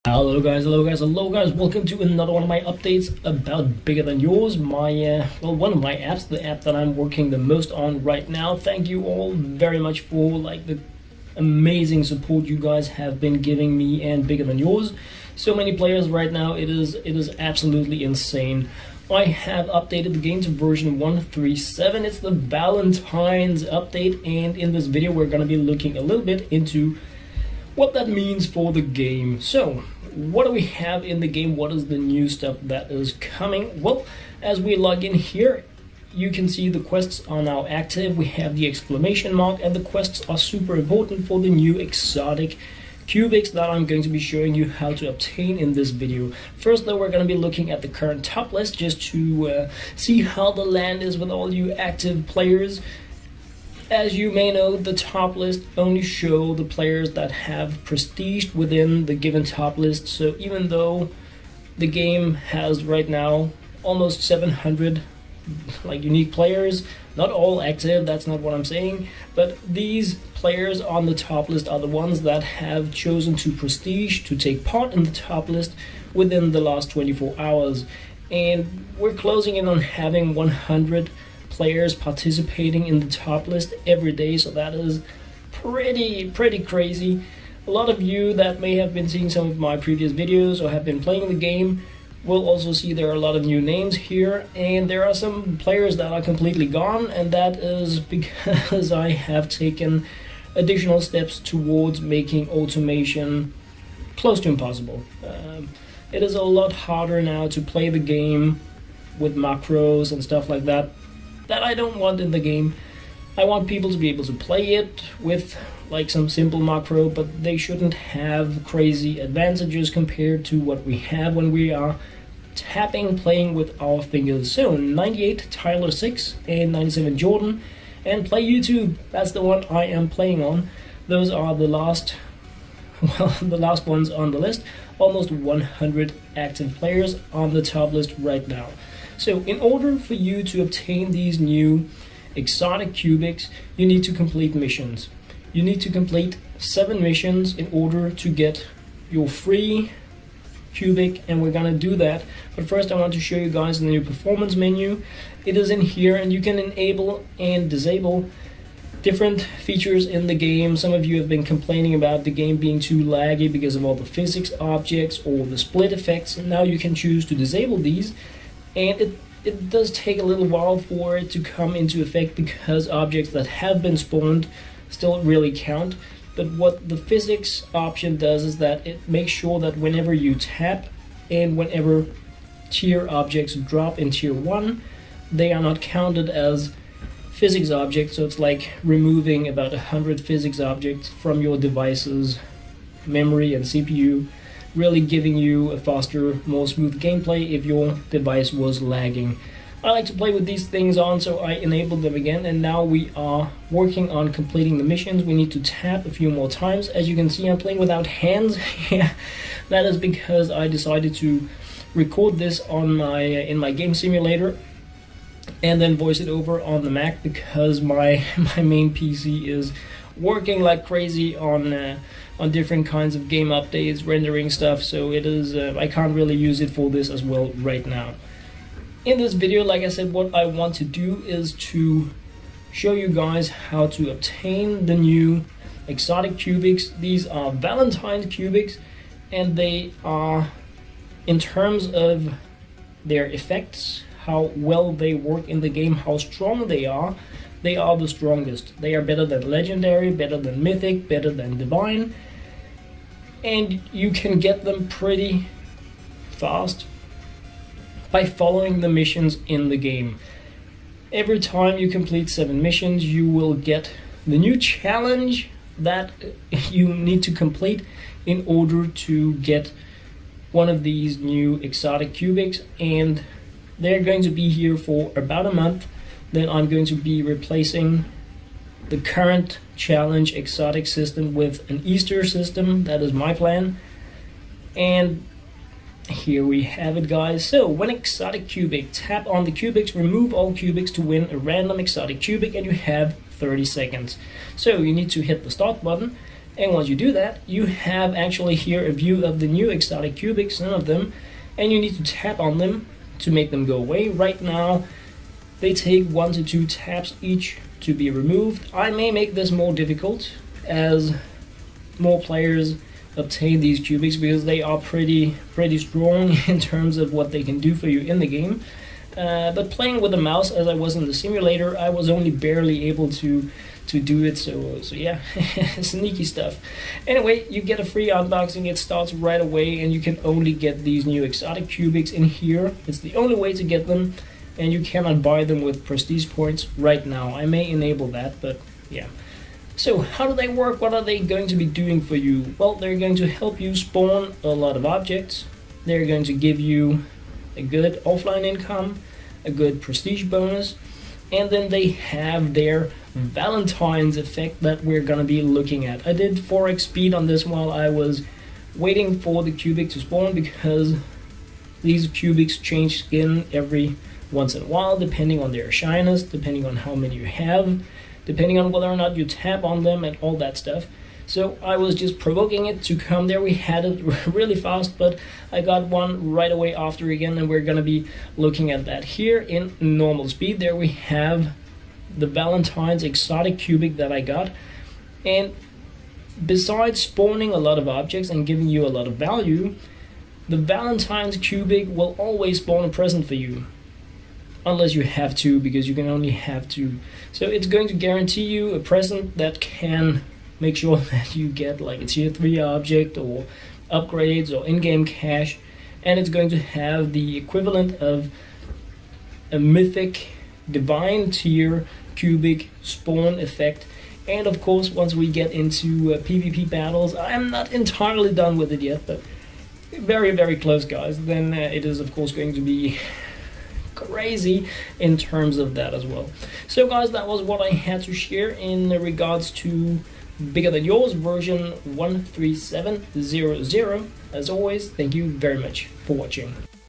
Hello guys, welcome to another one of my updates about Bigger Than Yours, my, one of my apps, the app that I'm working the most on right now. Thank you all very much for, the amazing support you guys have been giving me and Bigger Than Yours. So many players right now, it is absolutely insane. I have updated the game to version 1.3.7, it's the Valentines update, and in this video we're going to be looking a little bit into what that means for the game. So, what do we have in the game? What is the new stuff that is coming? Well, as we log in here, you can see the quests are now active. We have the exclamation mark, and the quests are super important for the new exotic CuBigs that I'm going to be showing you how to obtain in this video. First though, we're going to be looking at the current top list just to see how the land is with all you active players. As you may know, the top list only show the players that have prestige within the given top list. So even though the game has right now almost 700 unique players, not all active, that's not what I'm saying, but these players on the top list are the ones that have chosen to prestige, to take part in the top list within the last 24 hours. And we're closing in on having 100 players participating in the top list every day, so that is pretty crazy. A lot of you that may have been seeing some of my previous videos or have been playing the game will also see there are a lot of new names here, and there are some players that are completely gone, and that is because I have taken additional steps towards making automation close to impossible. It is a lot harder now to play the game with macros and stuff like that I don't want in the game. I want people to be able to play it with some simple macro, but they shouldn't have crazy advantages compared to what we have when we are playing with our fingers. So 98 Tyler 6 and 97 Jordan, and play YouTube. That's the one I am playing on. Those are the last ones on the list. Almost 100 active players on the top list right now. So in order for you to obtain these new exotic CuBigs, you need to complete missions. You need to complete 7 missions in order to get your free CuBig, and we're gonna do that. But first I want to show you guys the new performance menu. It is in here, and you can enable and disable different features in the game. Some of you have been complaining about the game being too laggy because of all the physics objects or the split effects. Now you can choose to disable these, and it does take a little while for it to come into effect because objects that have been spawned still really count. But what the physics option does is that it makes sure that whenever you tap and whenever tier objects drop in tier 1, they are not counted as physics objects. So it's like removing about 100 physics objects from your device's memory and CPU, really giving you a faster, more smooth gameplay if your device was lagging. I like to play with these things on, so I enabled them again, and now we are working on completing the missions. We need to tap a few more times. As you can see, I'm playing without hands. Yeah, that is because I decided to record this on in my game simulator and then voice it over on the Mac, because my main PC is working like crazy on different kinds of game updates, rendering stuff, so it is I can't really use it for this as well right now. In this video, like I said, what I want to do is to show you guys how to obtain the new exotic CuBigs. These are Valentines CuBigs, and they are, in terms of their effects, how well they work in the game, how strong they are the strongest. They are better than legendary, better than mythic, better than divine, and you can get them pretty fast by following the missions in the game. Every time you complete 7 missions, you will get the new challenge that you need to complete in order to get one of these new exotic CuBigs, and they're going to be here for about a month. Then I'm going to be replacing the current challenge exotic system with an Easter system. That is my plan. And here we have it, guys. So when exotic CuBig, tap on the CuBigs, remove all CuBigs to win a random exotic CuBig, and you have 30 seconds. So you need to hit the start button, And once you do that, you have actually here a view of the new exotic CuBigs, some of them, and you need to tap on them to make them go away. Right now, they take 1 to 2 taps each to be removed. I may make this more difficult as more players obtain these CuBigs, because they are pretty strong in terms of what they can do for you in the game. But playing with a mouse, as I was in the simulator, I was only barely able to do it, so yeah, sneaky stuff. Anyway, you get a free unboxing, it starts right away, and you can only get these new exotic CuBigs in here. It's the only way to get them, and you cannot buy them with prestige points right now. I may enable that, but yeah. So how do they work? What are they going to be doing for you? Well, they're going to help you spawn a lot of objects. They're going to give you a good offline income, a good prestige bonus, and then they have their Valentines effect that we're going to be looking at. I did 4x speed on this while I was waiting for the CuBig to spawn, because these CuBigs change skin every once in a while, depending on their shyness, depending on how many you have, depending on whether or not you tap on them and all that stuff. So I was just provoking it to come there. We had it really fast, but I got one right away after again, and we're gonna be looking at that here in normal speed. There we have the Valentine's exotic CuBig that I got. And besides spawning a lot of objects and giving you a lot of value, the Valentine's CuBig will always spawn a present for you. Unless you have to, because you can only have 2. So it's going to guarantee you a present that can make sure that you get like a tier 3 object or upgrades or in-game cash, and it's going to have the equivalent of a mythic divine tier CuBig spawn effect. And of course, once we get into PvP battles, I'm not entirely done with it yet, but very close, guys, then it is of course going to be crazy in terms of that as well. So guys, that was what I had to share in regards to Bigger Than Yours version 13700. As always, thank you very much for watching.